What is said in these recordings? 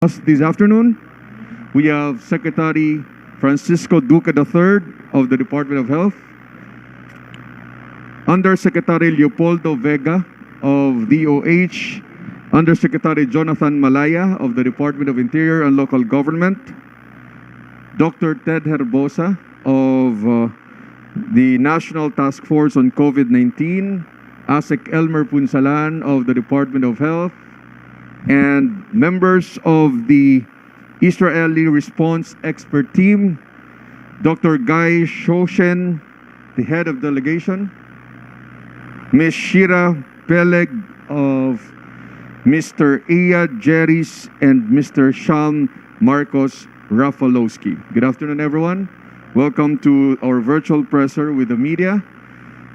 Us this afternoon, we have Secretary Francisco Duque III of the Department of Health, Undersecretary Leopoldo Vega of DOH, Undersecretary Jonathan Malaya of the Department of Interior and Local Government, Dr. Ted Herbosa of the National Task Force on COVID-19, ASEC Elmer Punsalan of the Department of Health, and members of the Israeli Response Expert Team, Dr. Guy Shoshen, the head of delegation, Ms. Shira Peleg of Mr. Iyad Jeris, and Mr. Shalm Marcos Rafalowski. Good afternoon, everyone. Welcome to our virtual presser with the media.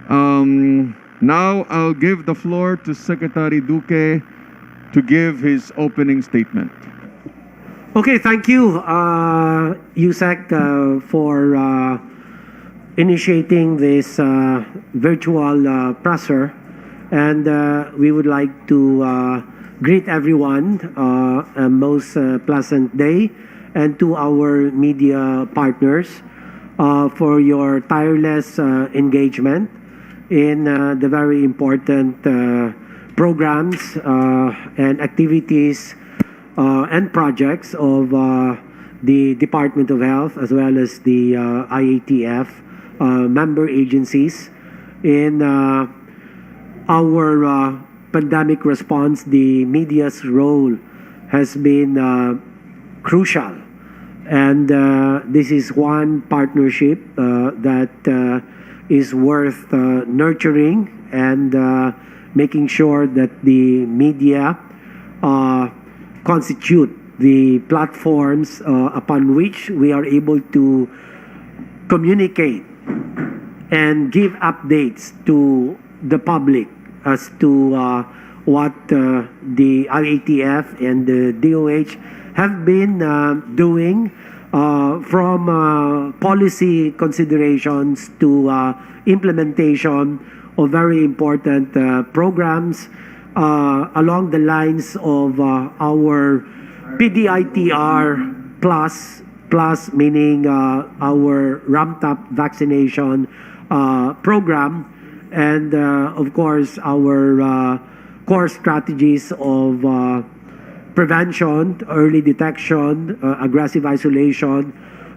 Now I'll give the floor to Secretary Duque to give his opening statement. Okay, thank you, USEC, for initiating this virtual presser. And we would like to greet everyone a most pleasant day, and to our media partners for your tireless engagement in the very important programs and activities and projects of the Department of Health, as well as the IATF member agencies. In our pandemic response, the media's role has been crucial. And this is one partnership that is worth nurturing and making sure that the media constitute the platforms upon which we are able to communicate and give updates to the public as to what the IATF and the DOH have been doing, from policy considerations to implementation of very important programs along the lines of our PDITR plus meaning our ramped-up vaccination program, and of course our core strategies of prevention, early detection, aggressive isolation,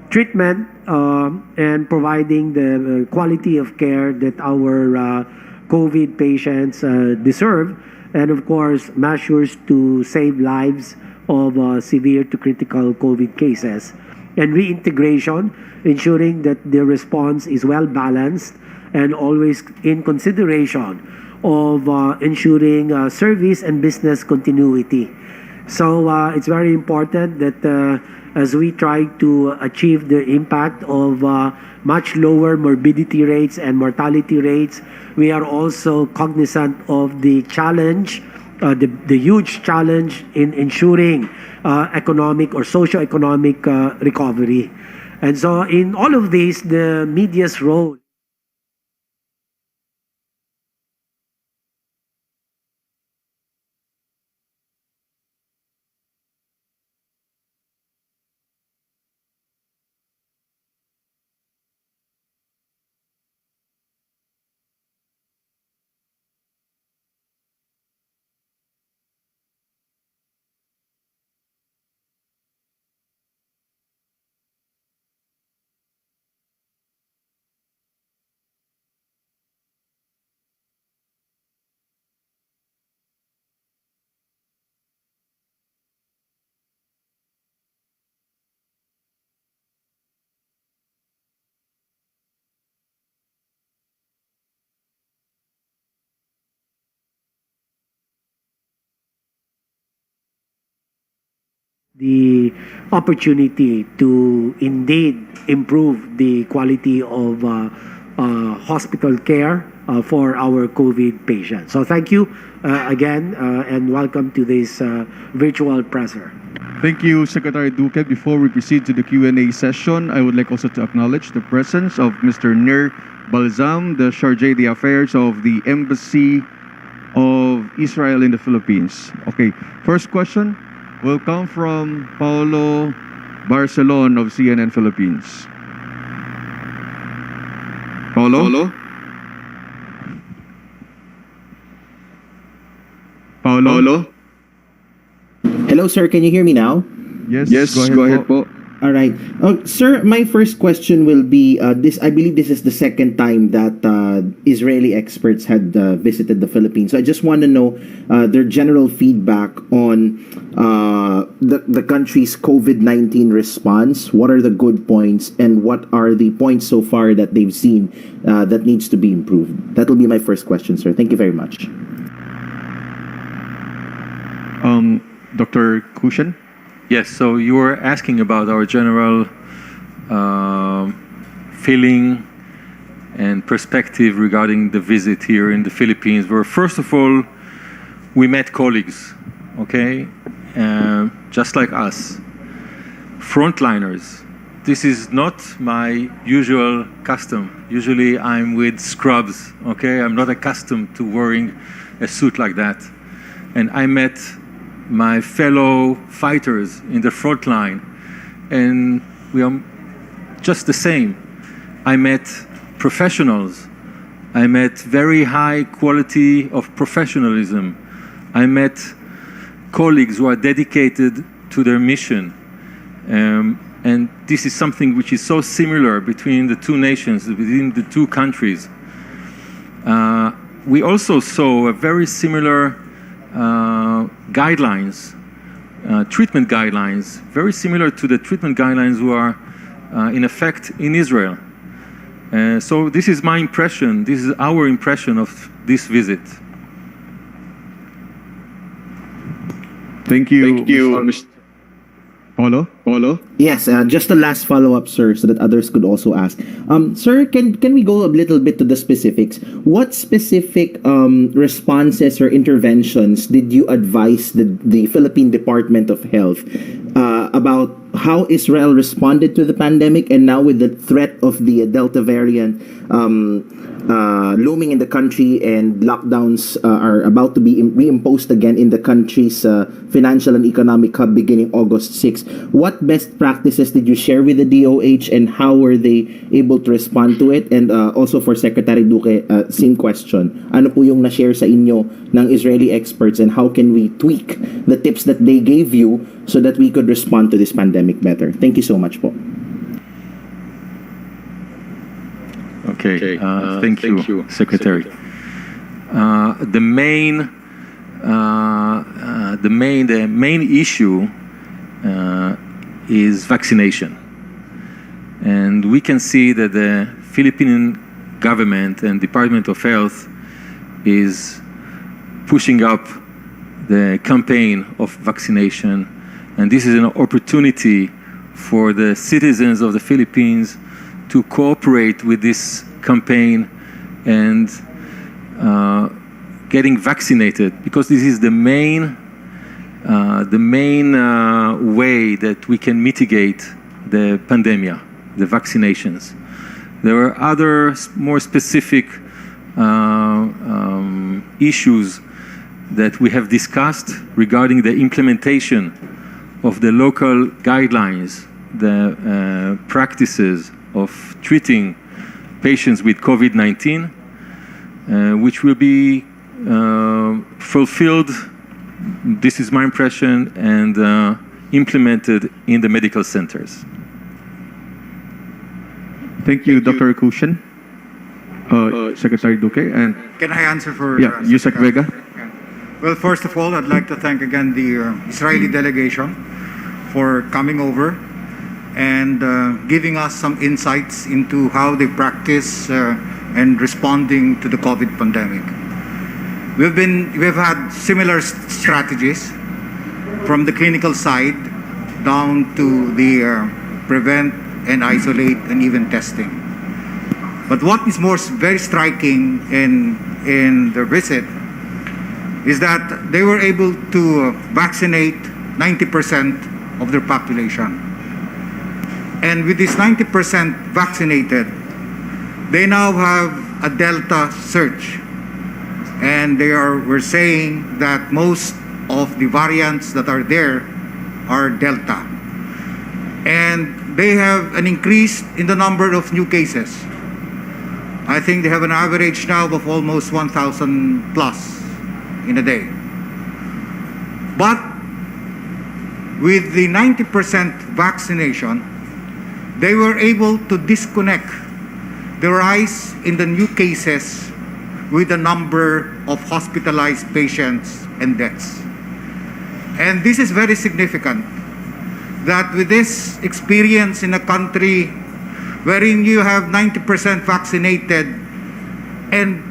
treatment, and providing the quality of care that our COVID patients deserve, and of course measures to save lives of severe to critical COVID cases, and reintegration, ensuring that the response is well balanced and always in consideration of ensuring service and business continuity. So it's very important that as we try to achieve the impact of much lower morbidity rates and mortality rates, we are also cognizant of the challenge, the huge challenge in ensuring economic or socio-economic recovery. And so in all of this, the media's role the opportunity to indeed improve the quality of hospital care for our COVID patients. So thank you again and welcome to this virtual presser. Thank you, Secretary Duque. Before we proceed to the Q&A session, I would like also to acknowledge the presence of Mr. Nir Balzam, the Chargé d'Affaires of the Embassy of Israel in the Philippines. Okay, first question. will come from Paulo Barcelon of CNN Philippines. Paulo? Paulo? Hello, sir. Can you hear me now? Yes, go ahead po. All right. Sir, my first question will be this. I believe this is the second time that Israeli experts had visited the Philippines. So I just want to know their general feedback on the country's COVID-19 response. What are the good points and what are the points so far that they've seen that needs to be improved? That will be my first question, sir. Thank you very much. Dr. Kushan? Yes, so you were asking about our general feeling and perspective regarding the visit here in the Philippines, where first of all, we met colleagues, okay? Just like us, frontliners. This is not my usual custom. Usually I'm with scrubs, okay? I'm not accustomed to wearing a suit like that. And I met my fellow fighters in the front line, and we are just the same. I met professionals. I met very high quality of professionalism. I met colleagues who are dedicated to their mission. And this is something which is so similar between the two nations, between the two countries. We also saw a very similar guidelines, treatment guidelines, very similar to the treatment guidelines who are in effect in Israel. So this is my impression, this is our impression of this visit. Thank you, Mr. Paulo? Yes, just a last follow-up, sir, so that others could also ask. Sir, can we go a little bit to the specifics? What specific responses or interventions did you advise the Philippine Department of Health about how Israel responded to the pandemic, and now with the threat of the Delta variant looming in the country and lockdowns are about to be reimposed again in the country's financial and economic hub beginning August 6. What best practices did you share with the DOH, and how were they able to respond to it? And also for Secretary Duque, same question. Ano po yung na-share sa inyo ng Israeli experts, and how can we tweak the tips that they gave you so that we could respond to this pandemic better? Thank you so much po. Okay, thank you, Secretary. The main issue is vaccination, and we can see that the Philippine government and Department of Health is pushing up the campaign of vaccination, and this is an opportunity for the citizens of the Philippines to cooperate with this campaign and getting vaccinated, because this is the main way that we can mitigate the pandemic, the vaccinations. There are other more specific issues that we have discussed regarding the implementation of the local guidelines, the practices of treating patients with COVID-19, which will be fulfilled, this is my impression, and implemented in the medical centers. Thank you, Dr. Kushan. Secretary Duque, and can I answer for Yusek Vega? Well, first of all, I'd like to thank again the Israeli delegation for coming over and giving us some insights into how they practice and responding to the COVID pandemic. We've had similar strategies from the clinical side down to the prevent and isolate and even testing. But what is very striking in their visit is that they were able to vaccinate 90% of their population. And with this 90% vaccinated, they now have a Delta surge. And we're saying that most of the variants that are there are Delta. And they have an increase in the number of new cases. I think they have an average now of almost 1,000 plus in a day. But with the 90% vaccination, they were able to disconnect the rise in the new cases with the number of hospitalized patients and deaths. And this is very significant, that with this experience in a country wherein you have 90% vaccinated and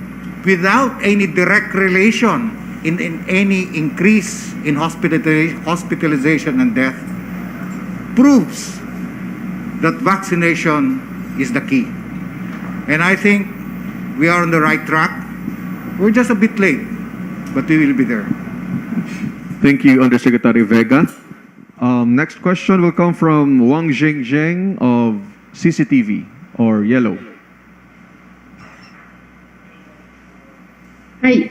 without any direct relation in any increase in hospitalization and death, proves that vaccination is the key. And I think we are on the right track. We're just a bit late, but we will be there. Thank you, Undersecretary Vega. Next question will come from Wang Jingjing of CCTV, or Yellow. Hi.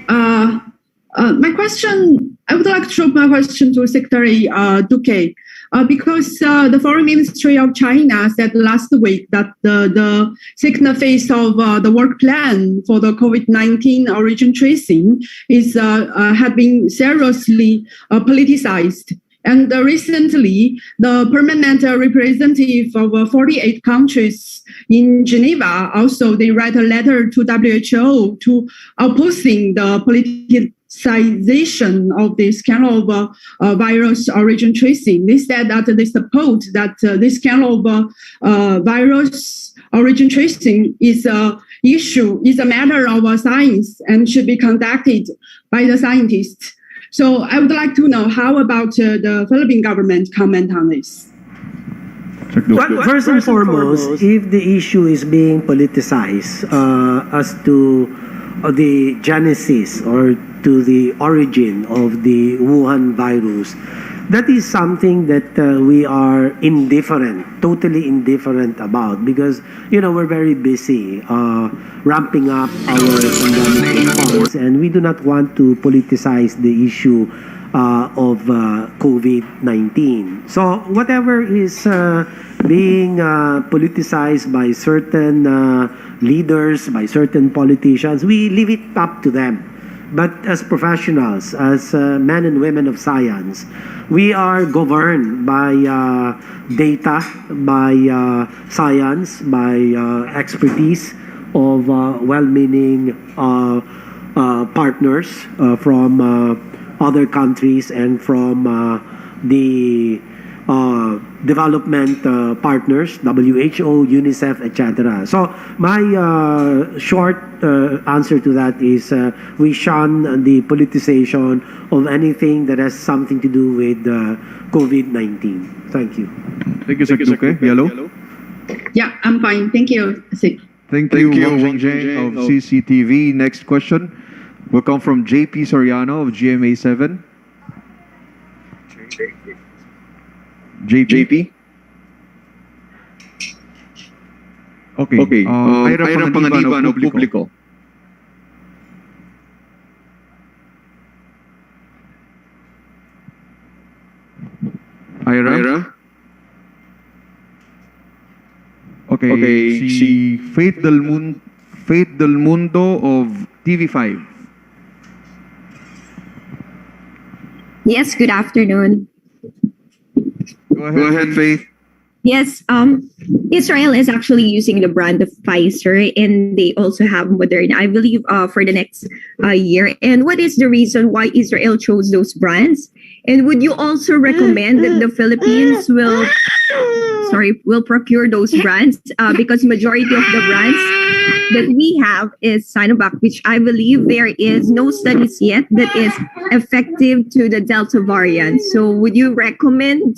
My question, I would like to throw my question to Secretary Duque, because the Foreign Ministry of China said last week that the second phase of the work plan for the COVID-19 origin tracing is had been seriously politicized. And recently, the permanent representative of 48 countries in Geneva also, they write a letter to WHO to opposing the politicization of this kind of virus origin tracing. They said that they support that this kind of virus origin tracing is a matter of science and should be conducted by the scientists. So I would like to know how about the Philippine government comment on this? First and foremost, if the issue is being politicized as to the genesis or to the origin of the Wuhan virus, that is something that we are totally indifferent about, because we're very busy ramping up our pandemic response, and we do not want to politicize the issue of COVID-19. So whatever is being politicized by certain leaders, by certain politicians, we leave it up to them. But as professionals, as men and women of science, we are governed by data, by science, by expertise of well-meaning partners from other countries and from the development partners, WHO, UNICEF, etc. So my short answer to that is we shun the politicization of anything that has something to do with COVID-19. Thank you. Thank you, Secretary Duque. Yellow. Yeah, I'm fine. Thank you. Thank you, Wang Jingjing of CCTV. Next question will come from JP Soriano of GMA7. JP? Okay. Ira Panganiban of Publico. Ira? Okay. Si Faith Del Mundo of TV5. Yes, good afternoon. Go ahead, Faith. Yes, Israel is actually using the brand of Pfizer, and they also have Moderna, I believe, for the next year. And what is the reason why Israel chose those brands? And would you also recommend that the Philippines will procure those brands? Because majority of the brands that we have is Sinovac, which I believe there is no studies yet that is effective to the Delta variant. So would you recommend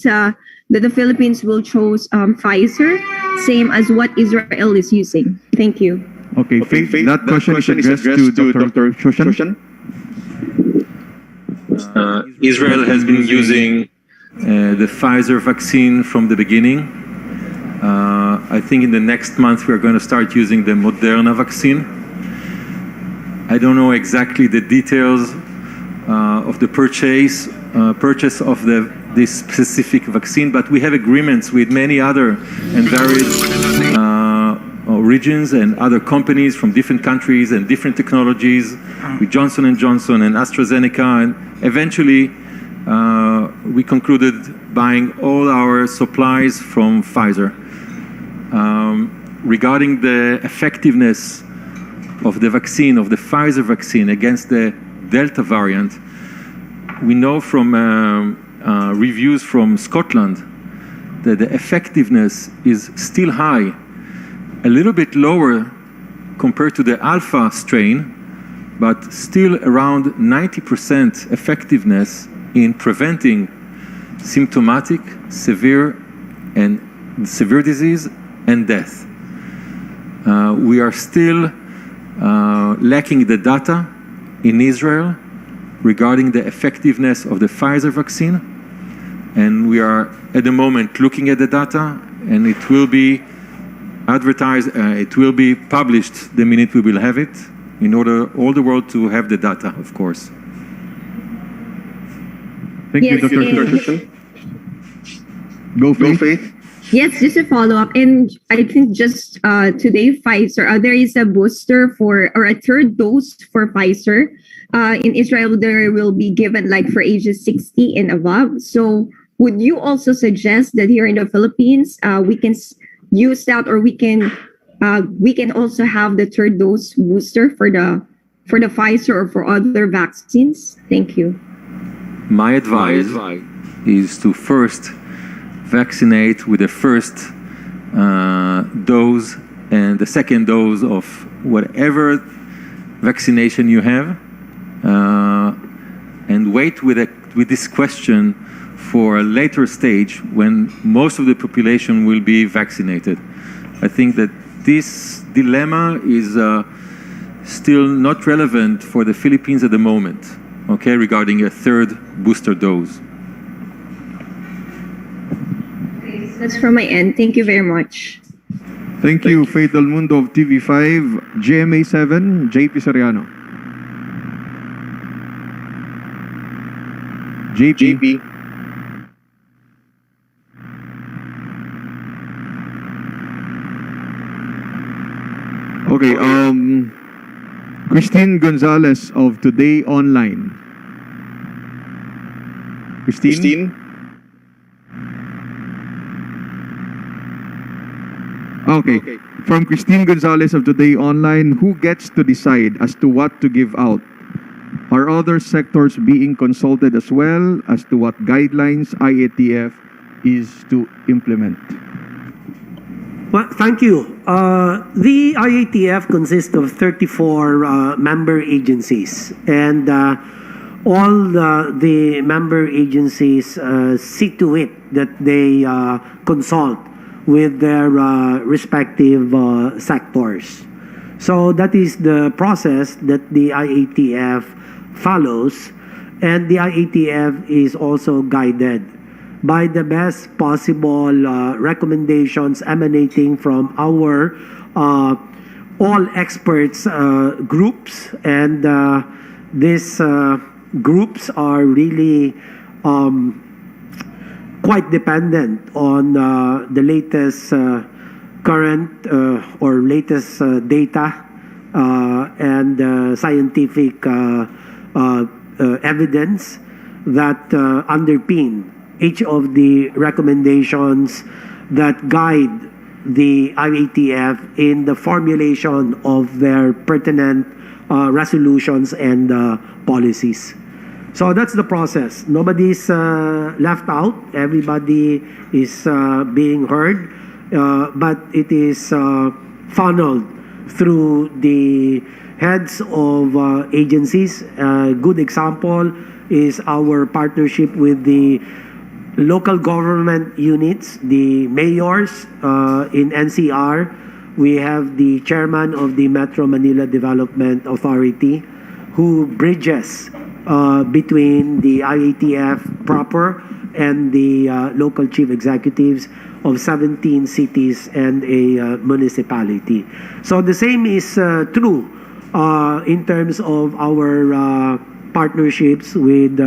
that the Philippines will choose Pfizer, same as what Israel is using? Thank you. Okay, Faith, that question is addressed to Dr. Shoshan. Israel has been using the Pfizer vaccine from the beginning. I think in the next month we're going to start using the Moderna vaccine. I don't know exactly the details of the purchase of the this specific vaccine, but we have agreements with many other and varied regions and other companies from different countries and different technologies, with Johnson & Johnson and AstraZeneca, and eventually we concluded buying all our supplies from Pfizer. Regarding the effectiveness of the vaccine, of the Pfizer vaccine against the Delta variant, we know from reviews from Scotland that the effectiveness is still high, a little bit lower compared to the Alpha strain, but still around 90% effectiveness in preventing symptomatic, severe disease and death. We are still lacking the data in Israel regarding the effectiveness of the Pfizer vaccine, and we are at the moment looking at the data, and it will be advertised, it will be published the minute we will have it, in order all the world to have the data, of course. Thank you, Dr. Christensen. Go, Faith. Yes, just a follow-up. And I think just today, Pfizer, there is a booster or a third dose for Pfizer. In Israel, there will be given like for ages 60 and above. So would you also suggest that here in the Philippines, we can use that, or we can also have the third dose booster for the Pfizer or for other vaccines? Thank you. My advice is to first vaccinate with the first dose and the second dose of whatever vaccination you have, and wait with this question for a later stage when most of the population will be vaccinated. I think that this dilemma is still not relevant for the Philippines at the moment, okay, regarding a third booster dose. That's from my end. Thank you very much. Thank you, Faith Del Mundo of TV5. GMA7, JP Soriano. JP. Okay, Christine Gonzalez of Today Online. Christine? Okay. From Christine Gonzalez of Today Online, who gets to decide as to what to give out? Are other sectors being consulted as well as to what guidelines IATF is to implement? Well, thank you. The IATF consists of 34 member agencies, and all the member agencies see to it that they consult with their respective sectors. So that is the process that the IATF follows, and the IATF is also guided by the best possible recommendations emanating from our all experts groups, and these groups are really quite dependent on the latest current or latest data and scientific evidence that underpin each of the recommendations that guide the IATF in the formulation of their pertinent resolutions and policies. So that's the process. Nobody's left out. Everybody is being heard, but it is funneled through the heads of agencies. A good example is our partnership with the local government units, the mayors in NCR. We have the chairman of the Metro Manila Development Authority, who bridges between the IATF proper and the local chief executives of 17 cities and a municipality. So the same is true in terms of our partnerships with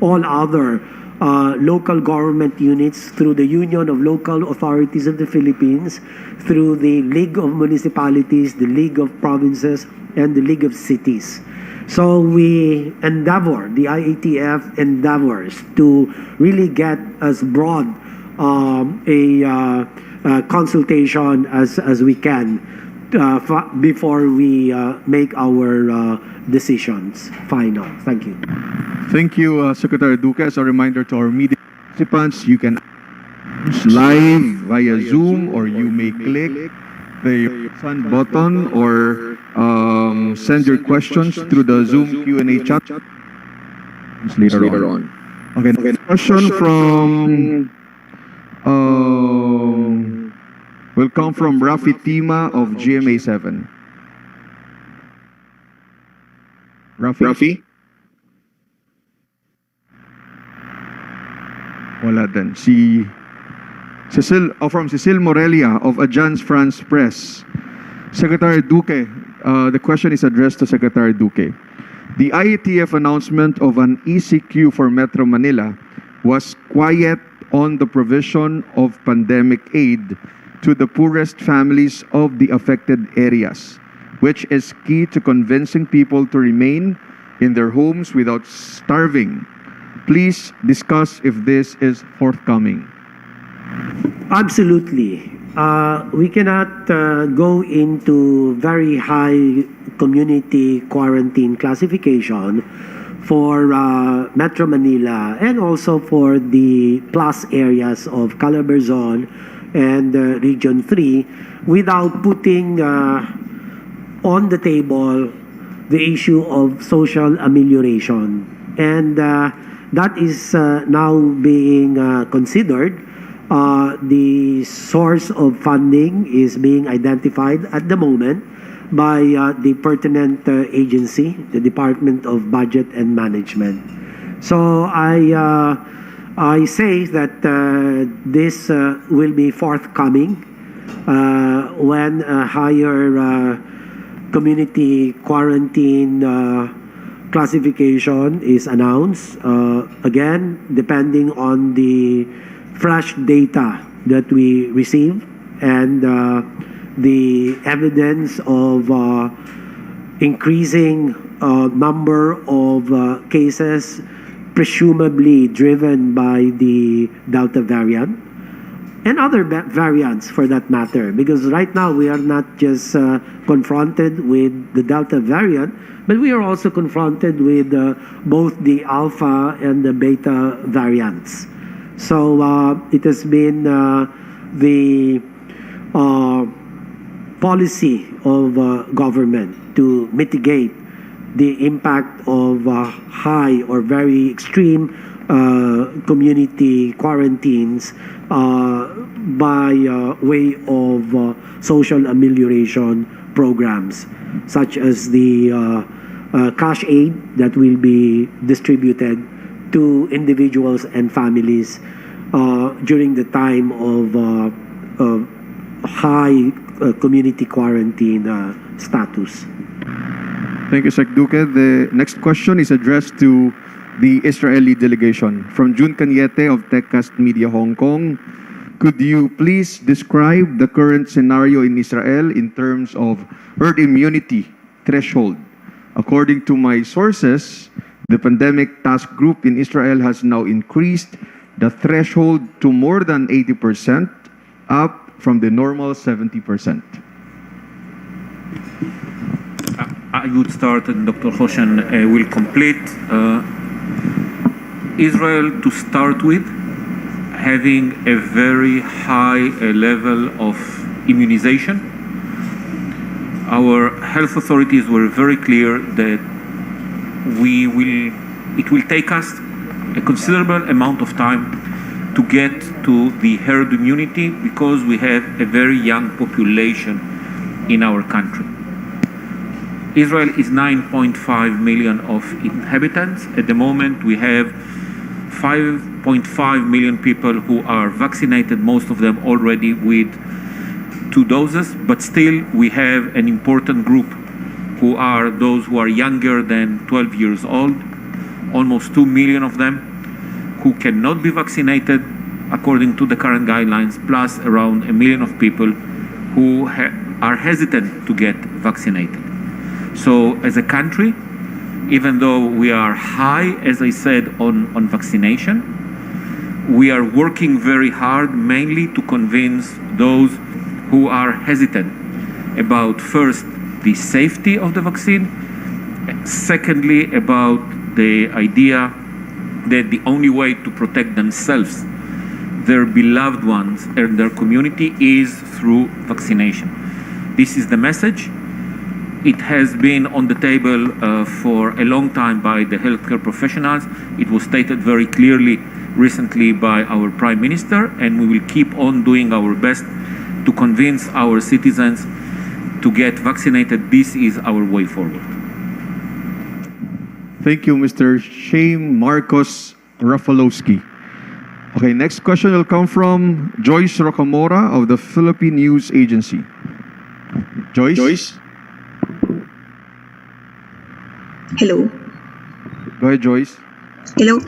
all other local government units, through the Union of Local Authorities of the Philippines, through the League of Municipalities, the League of Provinces, and the League of Cities. So we endeavor, the IATF endeavors to really get as broad a consultation as we can before we make our decisions final. Thank you. Thank you, Secretary Duque. As a reminder to our media participants, you can live via Zoom, or you may click the sun button, or send your questions through the Zoom Q&A chat later on. Okay, next question from will come from Rafi Tima of GMA 7. Rafi? Wala din. From Cecile Morelia of Agence France Press. Secretary Duque, the question is addressed to Secretary Duque. The IATF announcement of an ECQ for Metro Manila was quiet on the provision of pandemic aid to the poorest families of the affected areas, which is key to convincing people to remain in their homes without starving. Please discuss if this is forthcoming. Absolutely. We cannot go into very high community quarantine classification for Metro Manila and also for the plus areas of Calabarzon and Region 3 without putting on the table the issue of social amelioration. And that is now being considered. The source of funding is being identified at the moment by the pertinent agency, the Department of Budget and Management. So I say that this will be forthcoming when a higher community quarantine classification is announced. Again, depending on the fresh data that we receive and the evidence of increasing number of cases presumably driven by the Delta variant and other variants for that matter, because right now we are not just confronted with the Delta variant, but we are also confronted with both the Alpha and the Beta variants. So it has been the policy of government to mitigate the impact of high or very extreme community quarantines by way of social amelioration programs, such as the cash aid that will be distributed to individuals and families during the time of high community quarantine status. Thank you, Sec Duque. The next question is addressed to the Israeli delegation. From June Cañete of Techcast Media Hong Kong, could you please describe the current scenario in Israel in terms of herd immunity threshold? According to my sources, the pandemic task group in Israel has now increased the threshold to more than 80%, up from the normal 70%. I would start, and Dr. Hoshan will complete. Israel, to start with, having a very high level of immunization. Our health authorities were very clear that it will take us a considerable amount of time to get to the herd immunity because we have a very young population in our country. Israel is 9.5 million of inhabitants. At the moment, we have 5.5 million people who are vaccinated, most of them already with 2 doses, but still we have an important group who are those who are younger than 12 years old, almost 2 million of them, who cannot be vaccinated according to the current guidelines, plus around 1 million of people who are hesitant to get vaccinated. So as a country, even though we are high, as I said, on vaccination, we are working very hard mainly to convince those who are hesitant about, first, the safety of the vaccine, secondly, about the idea that the only way to protect themselves, their beloved ones, and their community is through vaccination. This is the message. It has been on the table for a long time by the healthcare professionals. It was stated very clearly recently by our Prime Minister, and we will keep on doing our best to convince our citizens to get vaccinated. This is our way forward. Thank you, Mr. Shane Marcos Rafalowski. Okay, next question will come from Joyce Rocamora of the Philippine News Agency. Joyce? Hello. Go ahead, Joyce. Hello,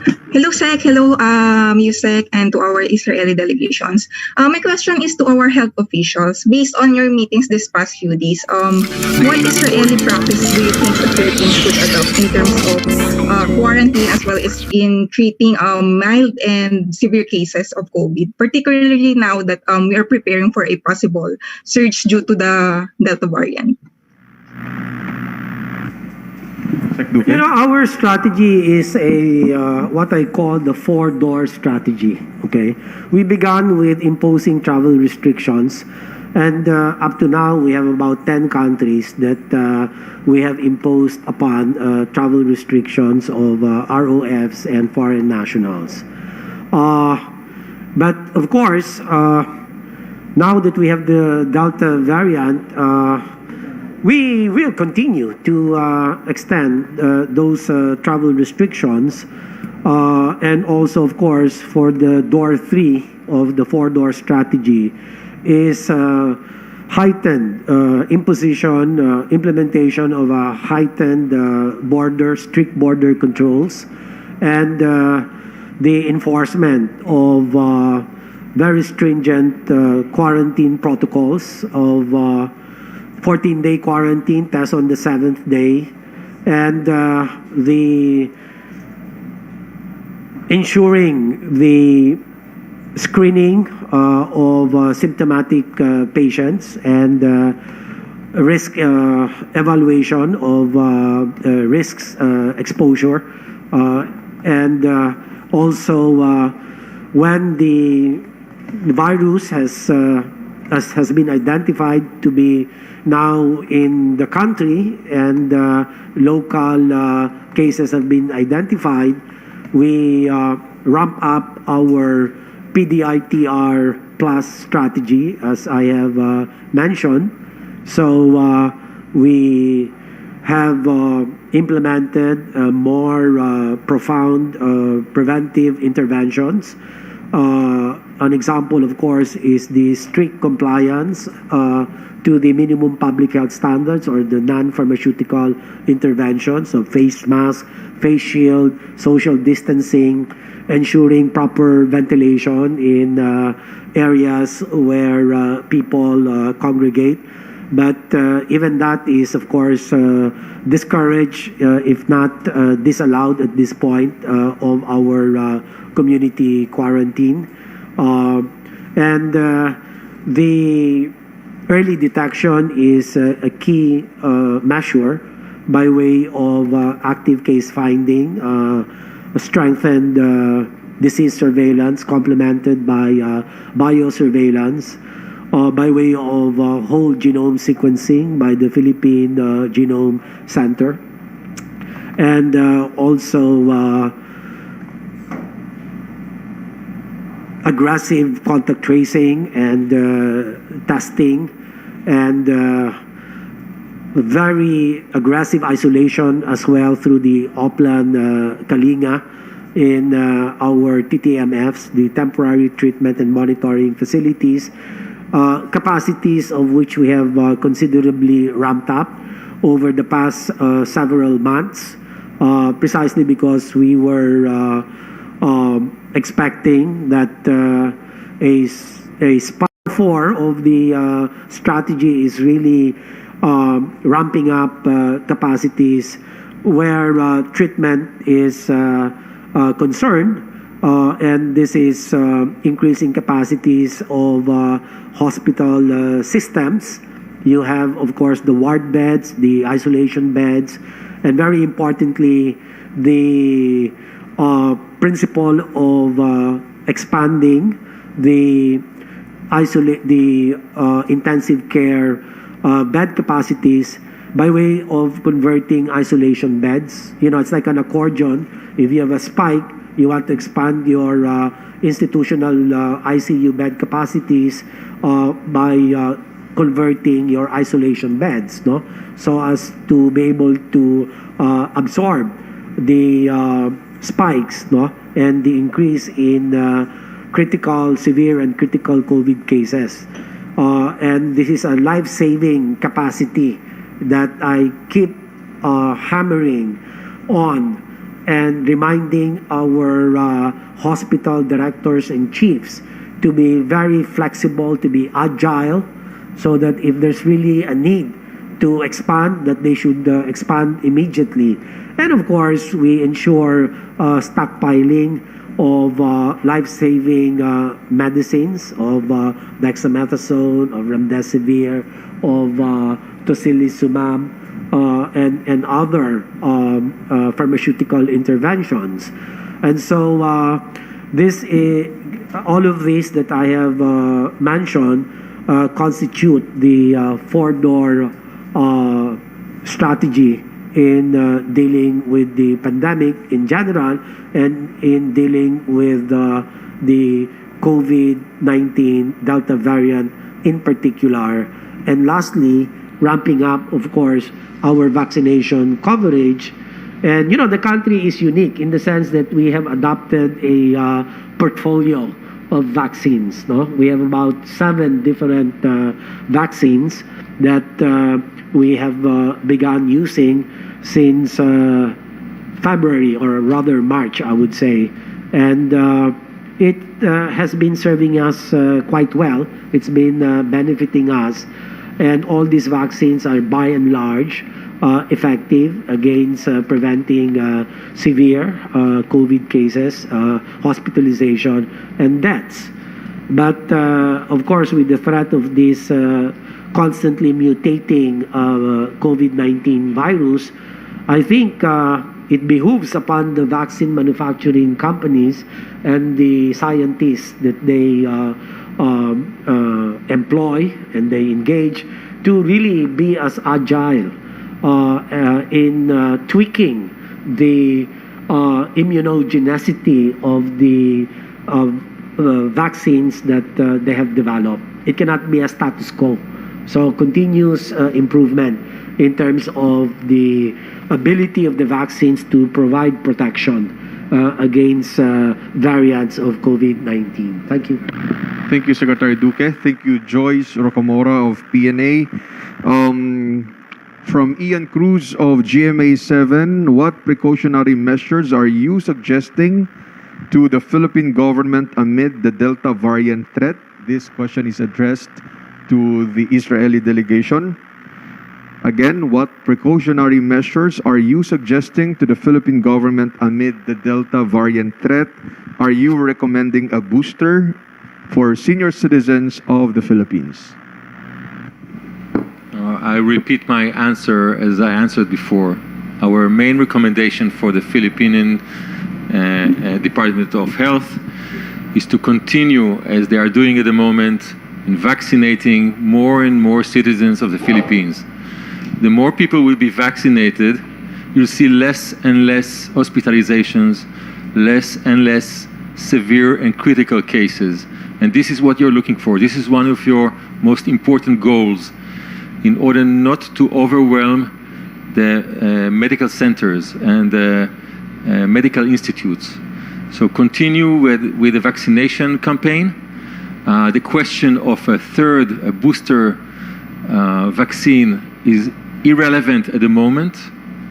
Sec. Hello, Yusek, and to our Israeli delegations. My question is to our health officials. Based on your meetings this past few days, what Israeli practice do you think the Philippines should adopt in terms of quarantine as well as in treating mild and severe cases of COVID, particularly now that we are preparing for a possible surge due to the Delta variant? You know, our strategy is a what I call the four-door strategy. Okay, we began with imposing travel restrictions, and up to now we have about 10 countries that we have imposed upon travel restrictions of ROFs and foreign nationals. But of course, now that we have the Delta variant, we will continue to extend those travel restrictions, and also, of course, for the door 3 of the four-door strategy is heightened implementation of a heightened strict border controls, and the enforcement of very stringent quarantine protocols of 14-day quarantine, test on the 7th day, and the ensuring the screening of symptomatic patients and risk evaluation of risks exposure, and also when the virus has been identified to be now in the country and local cases have been identified, we ramp up our PDITR plus strategy, as I have mentioned. So we have implemented more profound preventive interventions. An example, of course, is the strict compliance to the minimum public health standards or the non-pharmaceutical interventions of face mask, face shield, social distancing, ensuring proper ventilation in areas where people congregate. But even that is, of course, discouraged, if not disallowed at this point, of our community quarantine. And the early detection is a key measure by way of active case finding, strengthened disease surveillance complemented by biosurveillance, by way of whole genome sequencing by the Philippine Genome Center, and also aggressive contact tracing and testing, and very aggressive isolation as well through the Oplan Kalinga in our TTMFs, the temporary treatment and monitoring facilities, capacities of which we have considerably ramped up over the past several months, precisely because we were expecting that a part 4 of the strategy is really ramping up capacities where treatment is concerned, and this is increasing capacities of hospital systems. You have, of course, the ward beds, the isolation beds, and very importantly, the principle of expanding the intensive care bed capacities by way of converting isolation beds. You know, it's like an accordion. If you have a spike, you want to expand your institutional ICU bed capacities by converting your isolation beds, no? So as to be able to absorb the spikes, no? And the increase in critical, severe, and critical COVID cases. And this is a life-saving capacity that I keep hammering on and reminding our hospital directors and chiefs to be very flexible, to be agile, so that if there's really a need to expand, that they should expand immediately. And of course, we ensure stockpiling of life-saving medicines, of dexamethasone, of remdesivir, of tocilizumab, and other pharmaceutical interventions. And so all of these that I have mentioned constitute the four-door strategy in dealing with the pandemic in general and in dealing with the COVID-19 Delta variant in particular. And lastly, ramping up, of course, our vaccination coverage. And, you know, the country is unique in the sense that we have adopted a portfolio of vaccines. No, we have about 7 different vaccines that we have begun using since February, or rather March, I would say. And it has been serving us quite well. It's been benefiting us. And all these vaccines are by and large effective against preventing severe COVID cases, hospitalization, and deaths. But of course, with the threat of this constantly mutating COVID-19 virus, I think it behooves upon the vaccine manufacturing companies and the scientists that they employ and they engage to really be as agile in tweaking the immunogenicity of the vaccines that they have developed. It cannot be a status quo. So continuous improvement in terms of the ability of the vaccines to provide protection against variants of COVID-19. Thank you. Thank you, Secretary Duque. Thank you, Joyce Rocamora of PNA. From Ian Cruz of GMA7, what precautionary measures are you suggesting to the Philippine government amid the Delta variant threat? This question is addressed to the Israeli delegation. Again, what precautionary measures are you suggesting to the Philippine government amid the Delta variant threat? Are you recommending a booster for senior citizens of the Philippines? I repeat my answer as I answered before. Our main recommendation for the Philippine Department of Health is to continue, as they are doing at the moment, in vaccinating more and more citizens of the Philippines. The more people will be vaccinated, you'll see less and less hospitalizations, less and less severe and critical cases. And this is what you're looking for. This is one of your most important goals in order not to overwhelm the medical centers and the medical institutes. So continue with the vaccination campaign. The question of a third booster vaccine is irrelevant at the moment,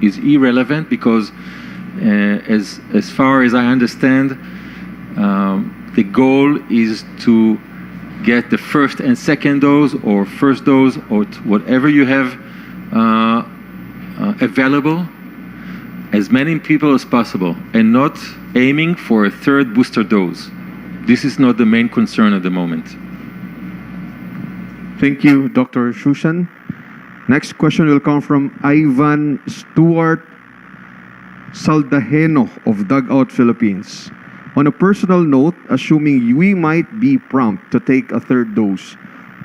is irrelevant because as far as I understand, The goal is to get the first and second dose, or first dose, or whatever you have available, as many people as possible, and not aiming for a third booster dose. This is not the main concern at the moment. Thank you, Dr. Shushan. Next question will come from Ivan Stuart Saldaheno of Dugout, Philippines. On a personal note, assuming we might be prompt to take a third dose,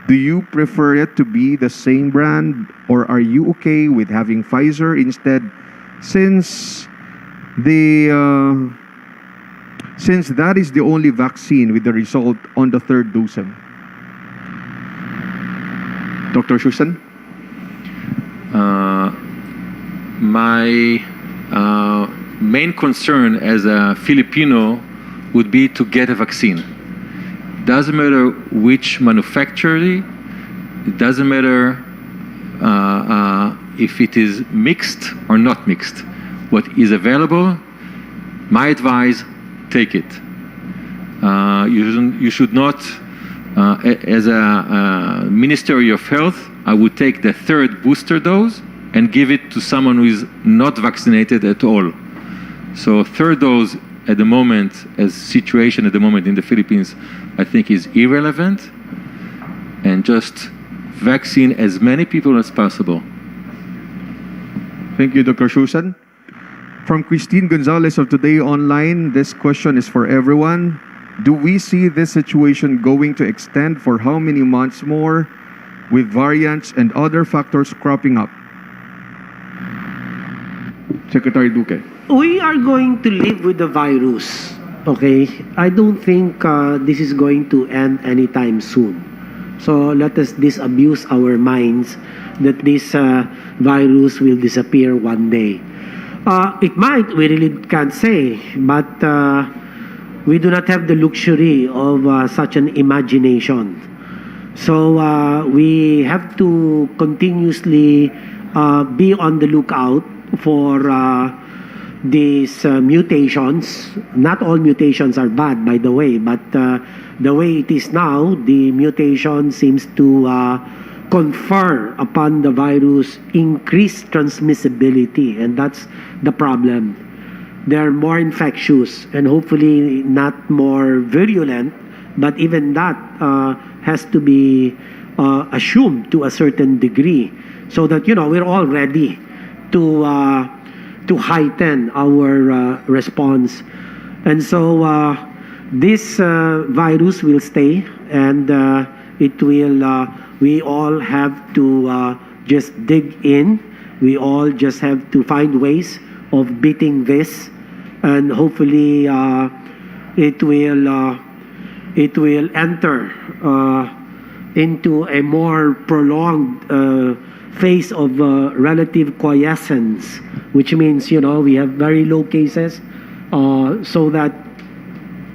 do you prefer it to be the same brand, or are you okay with having Pfizer instead, since that is the only vaccine with the result on the third dosing? Dr. Shushan? My main concern as a Filipino would be to get a vaccine. Doesn't matter which manufacturer, it doesn't matter if it is mixed or not mixed. What is available, my advice, take it. You should not, as a Ministry of Health, I would take the third booster dose and give it to someone who is not vaccinated at all. So third dose at the moment, as situation at the moment in the Philippines, I think is irrelevant, and just vaccine as many people as possible. Thank you, Dr. Shushan. From Christine Gonzalez of Today Online, this question is for everyone. Do we see this situation going to extend for how many months more, with variants and other factors cropping up? Secretary Duque. We are going to live with the virus, okay? I don't think this is going to end anytime soon. So let us disabuse our minds that this virus will disappear one day. It might, we really can't say, but we do not have the luxury of such an imagination. So we have to continuously be on the lookout for these mutations. Not all mutations are bad, by the way, but the way it is now, the mutation seems to confer upon the virus increased transmissibility, and that's the problem. They're more infectious and hopefully not more virulent, but even that has to be assumed to a certain degree, so that, you know, we're all ready to heighten our response. And so this virus will stay, and it will, we all have to just dig in. We all just have to find ways of beating this, and hopefully it will enter into a more prolonged phase of relative quiescence, which means, you know, we have very low cases, so that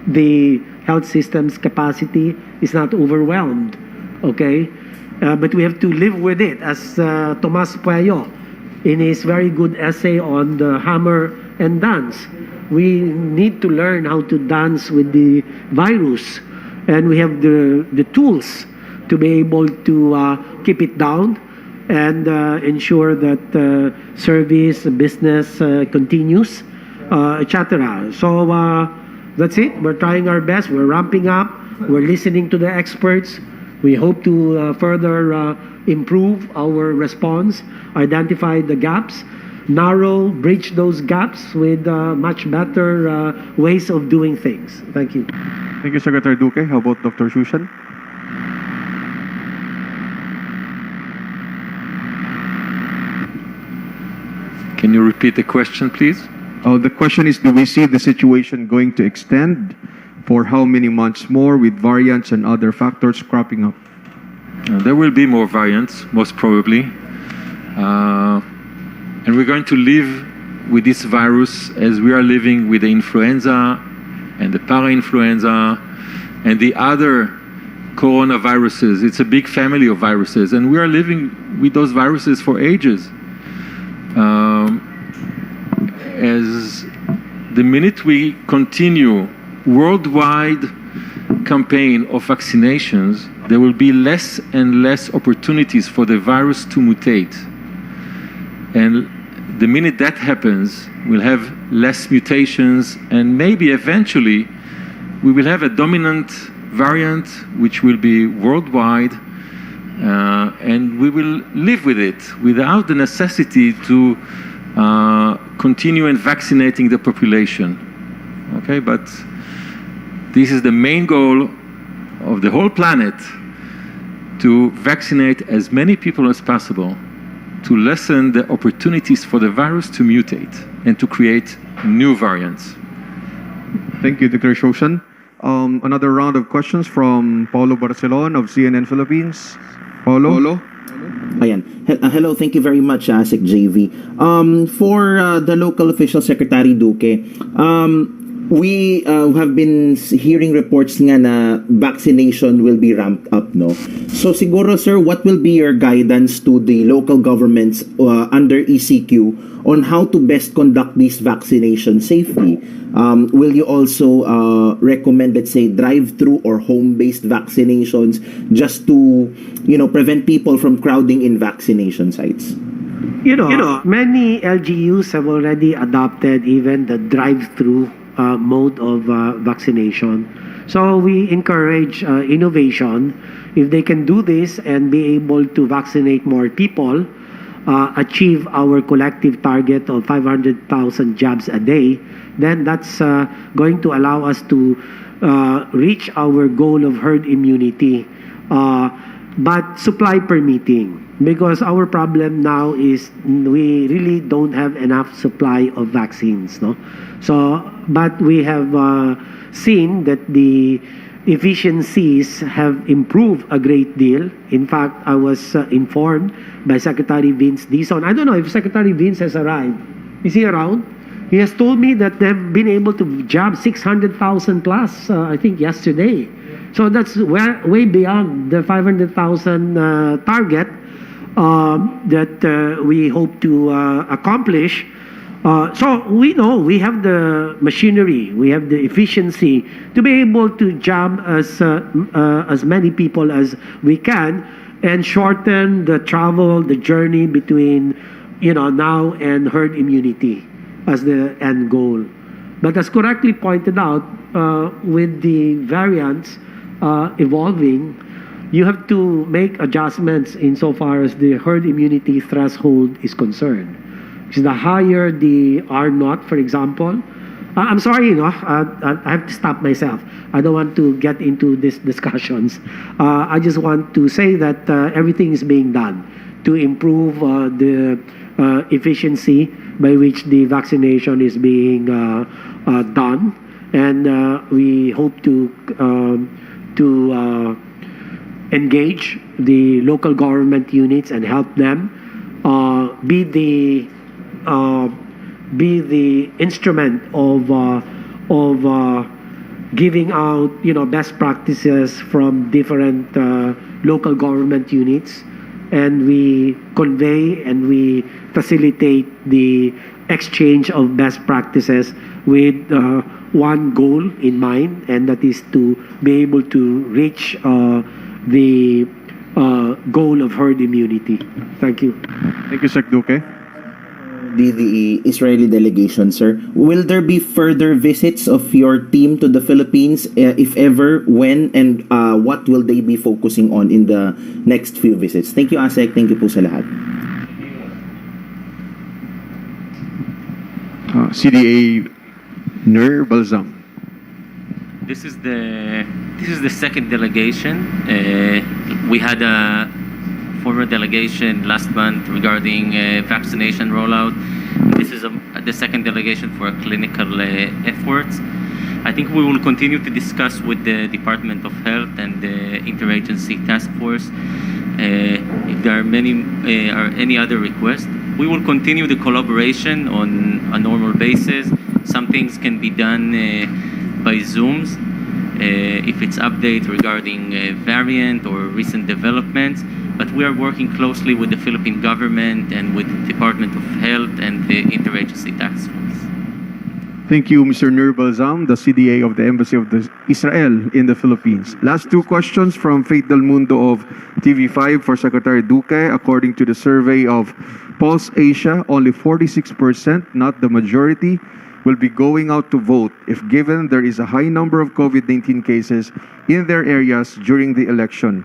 the health system's capacity is not overwhelmed, okay? But we have to live with it, as Tomas Pueyo, in his very good essay on the hammer and dance. We need to learn how to dance with the virus, and we have the tools to be able to keep it down and ensure that service, business continues, etc. So that's it. We're trying our best. We're ramping up. We're listening to the experts. We hope to further improve our response, identify the gaps, bridge those gaps with much better ways of doing things. Thank you. Thank you, Secretary Duque. How about Dr. Shushan? Can you repeat the question, please? The question is, do we see the situation going to extend for how many months more, with variants and other factors cropping up? There will be more variants, most probably. And we're going to live with this virus as we are living with the influenza and the para-influenza and the other coronaviruses. It's a big family of viruses, and we are living with those viruses for ages. As the minute we continue worldwide campaign of vaccinations, there will be less and less opportunities for the virus to mutate. And the minute that happens, we'll have less mutations, and maybe eventually we will have a dominant variant which will be worldwide, and we will live with it without the necessity to continue and vaccinating the population. Okay, but this is the main goal of the whole planet, to vaccinate as many people as possible, to lessen the opportunities for the virus to mutate and to create new variants. Thank you, Dr. Shoshan. Another round of questions from Paulo Barcelon of CNN Philippines. Paulo? Ayan. Hello, thank you very much, ASEC JV. For the local official, Secretary Duque, we have been hearing reports nga na vaccination will be ramped up, no? So siguro, sir, what will be your guidance to the local governments under ECQ on how to best conduct this vaccination safely? Will you also recommend, let's say, drive-through or home-based vaccinations just to, prevent people from crowding in vaccination sites? Many LGUs have already adopted even the drive-through mode of vaccination. So we encourage innovation. If they can do this and be able to vaccinate more people, achieve our collective target of 500,000 jabs a day, then that's going to allow us to reach our goal of herd immunity. But supply permitting, because our problem now is we really don't have enough supply of vaccines, no? So, but we have seen that the efficiencies have improved a great deal. In fact, I was informed by Secretary Vince Dizon. I don't know if Secretary Vince has arrived. Is he around? He has told me that they've been able to jab 600,000 plus, I think, yesterday. So that's way beyond the 500,000 target that we hope to accomplish. So we know we have the machinery, we have the efficiency to be able to jab as many people as we can and shorten the travel, the journey between now and herd immunity as the end goal. But as correctly pointed out, with the variants evolving, you have to make adjustments insofar as the herd immunity threshold is concerned. Because the higher the R naught, for example, I'm sorry, I have to stop myself. I don't want to get into these discussions. I just want to say that everything is being done to improve the efficiency by which the vaccination is being done, and we hope to engage the local government units and help them be the instrument of giving out best practices from different local government units, and we convey and we facilitate the exchange of best practices with one goal in mind, and that is to be able to reach the goal of herd immunity. Thank you. Thank you, Sec Duque. The Israeli delegation, sir. Will there be further visits of your team to the Philippines, if ever, when, and what will they be focusing on in the next few visits? Thank you, ASEC. Thank you po sa lahat. CDA Nur Balzam. This is the second delegation. We had a former delegation last month regarding vaccination rollout. This is the second delegation for clinical efforts. I think we will continue to discuss with the Department of Health and the Interagency Task Force if there are any other requests. We will continue the collaboration on a normal basis. Some things can be done by Zooms if it's update regarding variant or recent developments. But we are working closely with the Philippine government and with the Department of Health and the Interagency Task Force. Thank you, Mr. Nur Balzam, the CDA of the Embassy of Israel in the Philippines. Last two questions from Faith Del Mundo of TV5 for Secretary Duque. According to the survey of Pulse Asia, only 46%, not the majority, will be going out to vote if given there is a high number of COVID-19 cases in their areas during the election.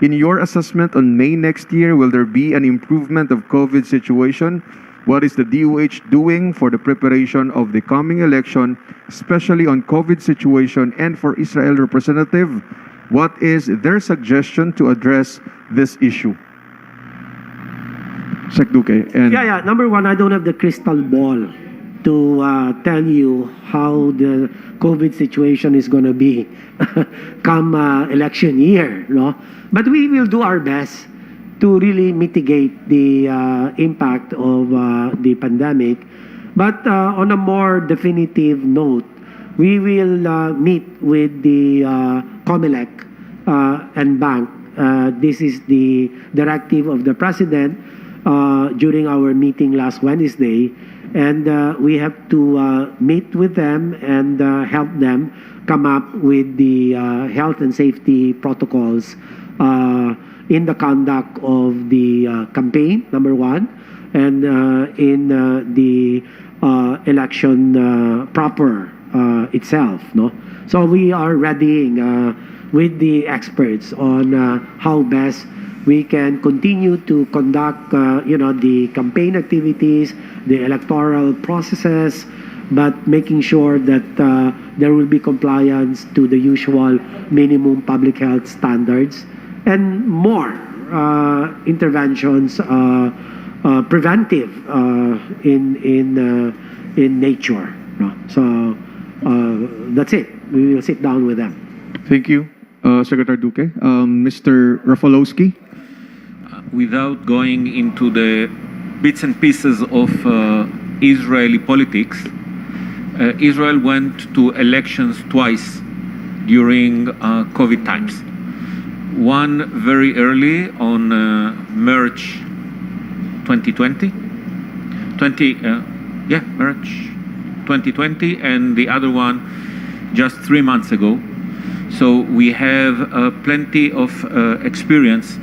In your assessment on May next year, will there be an improvement of COVID situation? What is the DOH doing for the preparation of the coming election, especially on COVID situation, and for Israel representative? What is their suggestion to address this issue? Sec Duque. And Yeah. Number one, I don't have the crystal ball to tell you how the COVID situation is going to be come election year, no? But we will do our best to really mitigate the impact of the pandemic. But on a more definitive note, we will meet with the COMELEC and bank. This is the directive of the President during our meeting last Wednesday. And we have to meet with them and help them come up with the health and safety protocols in the conduct of the campaign, number one, and in the election proper itself. No, so we are readying with the experts on how best we can continue to conduct, the campaign activities, the electoral processes, but making sure that there will be compliance to the usual minimum public health standards and more interventions, preventive in nature. No? So that's it. We will sit down with them. thank you, Secretary Duque. Mr. Rafalowski. Without going into the bits and pieces of Israeli politics, Israel went to elections twice during COVID times. One very early on March 2020, March 2020, and the other one just 3 months ago. So we have plenty of experience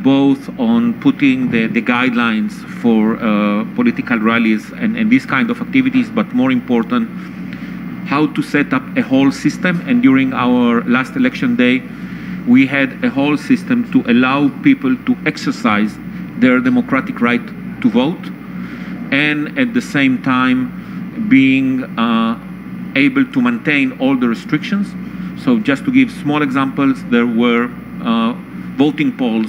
both on putting the guidelines for political rallies and these kind of activities, but more important, how to set up a whole system. And during our last election day, we had a whole system to allow people to exercise their democratic right to vote, and at the same time being able to maintain all the restrictions. So just to give small examples, there were voting polls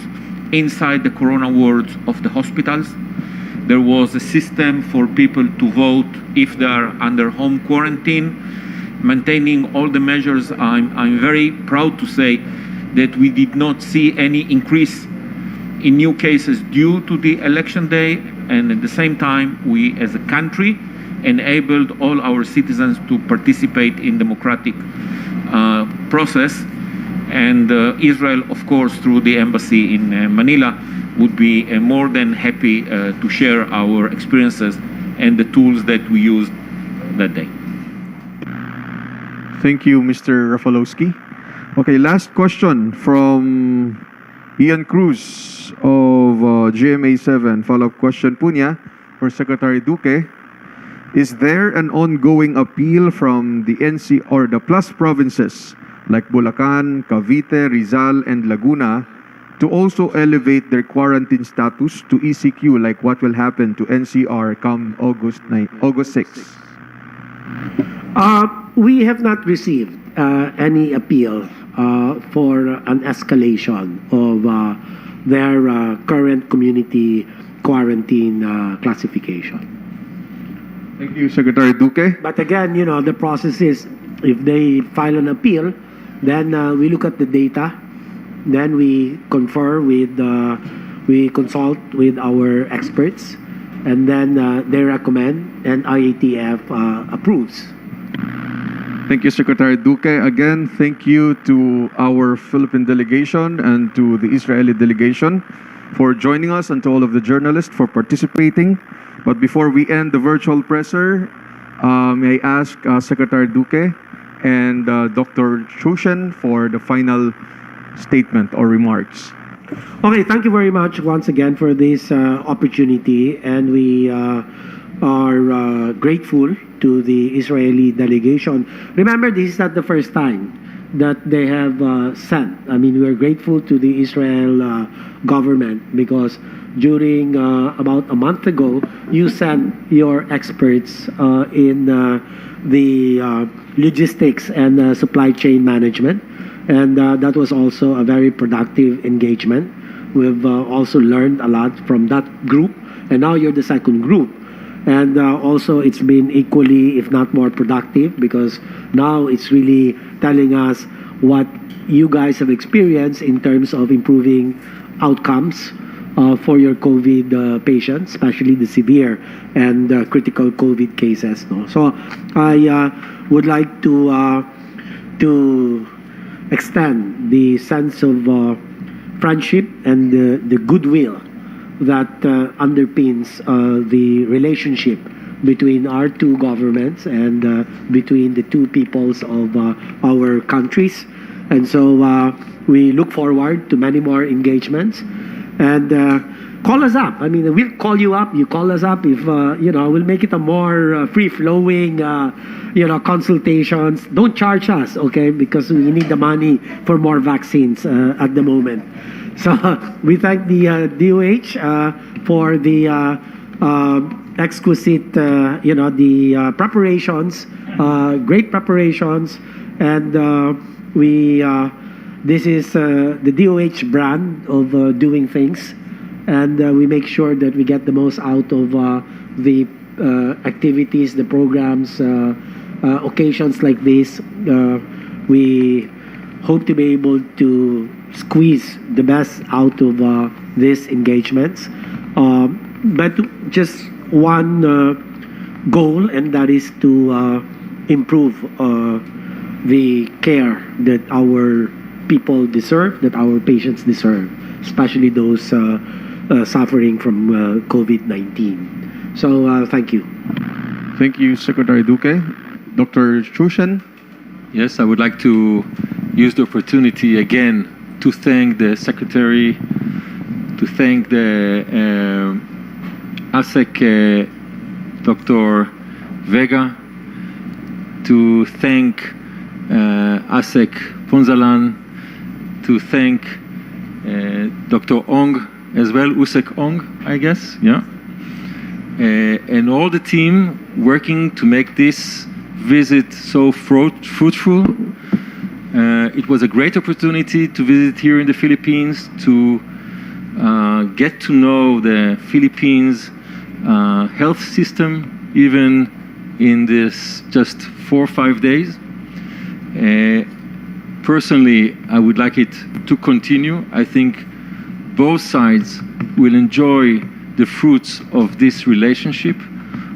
inside the corona wards of the hospitals. There was a system for people to vote if they are under home quarantine, maintaining all the measures. I'm very proud to say that we did not see any increase in new cases due to the election day, and at the same time, we as a country enabled all our citizens to participate in democratic process. And Israel, of course, through the embassy in Manila, would be more than happy to share our experiences and the tools that we used that day. Thank you, Mr. Rafalowski. Okay, last question from Ian Cruz of GMA7. Follow-up question, Punya, for Secretary Duque. Is there an ongoing appeal from the NC or the plus provinces like Bulacan, Cavite, Rizal, and Laguna to also elevate their quarantine status to ECQ, like what will happen to NCR come August 6? We have not received any appeal for an escalation of their current community quarantine classification. Thank you, Secretary Duque. But again, the process is, if they file an appeal, then we look at the data, then we confer with, we consult with our experts, and then they recommend, and IATF approves. Thank you, Secretary Duque. Again, thank you to our Philippine delegation and to the Israeli delegation for joining us, and to all of the journalists for participating. But before we end the virtual presser, May I ask Secretary Duque and Dr. Chushen for the final statement or remarks. Okay, thank you very much once again for this opportunity, and we are grateful to the Israeli delegation. Remember, this is not the first time that they have sent. I mean, we are grateful to the Israel government because during about a month ago, you sent your experts in the logistics and supply chain management. And that was also a very productive engagement. We've also learned a lot from that group. And now you're the second group. And also it's been equally, if not more productive, because now it's really telling us what you guys have experienced in terms of improving outcomes for your COVID patients, especially the severe and critical COVID cases. No? So I would like to extend the sense of friendship and the goodwill that underpins the relationship between our two governments and between the two peoples of our countries. And so we look forward to many more engagements. And call us up. I mean, we'll call you up. You call us up if, we'll make it a more free-flowing, consultations. Don't charge us, okay? Because we need the money for more vaccines at the moment. So we thank the DOH for the exquisite, the preparations, great preparations. And this is the DOH brand of doing things, and we make sure that we get the most out of the activities, the programs, occasions like this. We hope to be able to squeeze the best out of these engagements. But just one goal, and that is to improve the care that our people deserve, that our patients deserve, especially those suffering from COVID-19. So thank you. Thank you, Secretary Duque. Dr. Chushen. Yes, I would like to use the opportunity again to thank the Secretary, to thank the ASEC Dr. Vega, to thank ASEC Ponzalan, to thank Dr. Ong as well, Usek Ong, I guess, yeah, and all the team working to make this visit so fruitful. It was a great opportunity to visit here in the Philippines, to get to know the Philippines health system, even in this just 4 or 5 days. Personally, I would like it to continue. I think both sides will enjoy the fruits of this relationship,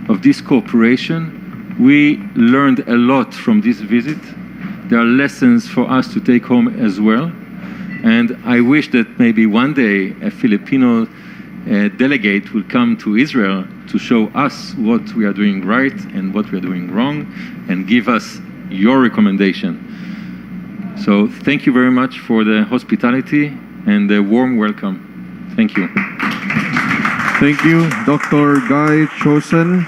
of this cooperation. We learned a lot from this visit. There are lessons for us to take home as well. And I wish that maybe one day a Filipino delegate will come to Israel to show us what we are doing right and what we are doing wrong, and give us your recommendation. So thank you very much for the hospitality and the warm welcome. Thank you. Thank you, Dr. Guy Chosen.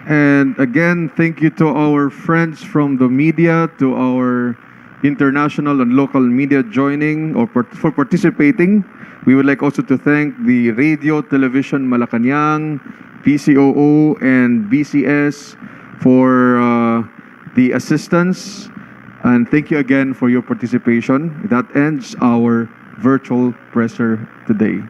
And again, thank you to our friends from the media, to our international and local media joining or for participating. We would like also to thank the Radio Television Malacanang, PCOO, and BCS for the assistance. And thank you again for your participation. That ends our virtual presser today.